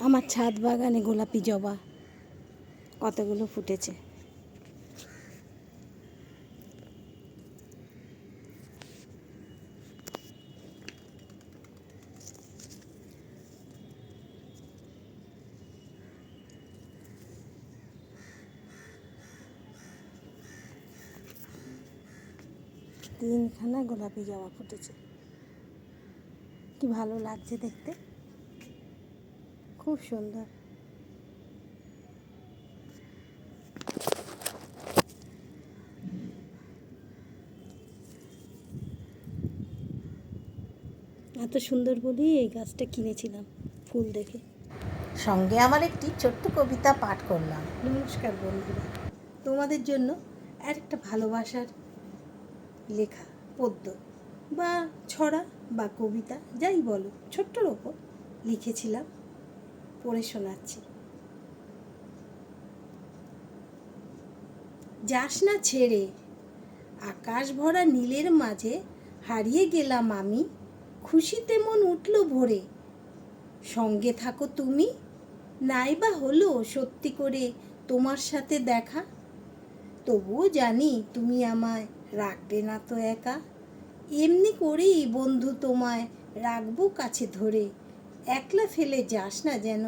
আমার ছাদ বাগানে গোলাপি জবা কতগুলো ফুটেছে। তিনখানা গোলাপি জবা ফুটেছে, কি ভালো লাগছে দেখতে, খুব সুন্দর। এত সুন্দর বলেই এই গাছটা কিনেছিলাম ফুল দেখে। সঙ্গে আমার একটি ছোট্ট কবিতা পাঠ করলাম। নমস্কার বন্ধুরা, তোমাদের জন্য আরেকটা ভালোবাসার লেখা পদ্য বা ছড়া বা কবিতা যাই বলো, ছোট্টর ওপর লিখেছিলাম, পড়ে শোনাচ্ছি। যাস না ছেড়ে, আকাশ ভরা নীলের মাঝে হারিয়ে গেলাম আমি, খুশিতে মন উঠল ভরে, সঙ্গে থাকো তুমি, নাইবা হলো সত্যি করে তোমার সাথে দেখা, তবুও জানি তুমি আমায় রাখবে না তো একা, এমনি করেই বন্ধু তোমায় রাখবো কাছে ধরে, একলা ফেলে যাস না যেন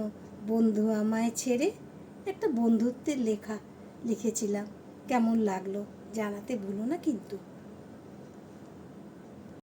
বন্ধু আমায় ছেড়ে। একটা বন্ধুত্বের লেখা লিখেছিলাম, কেমন লাগলো জানাতে ভুলো না কিন্তু।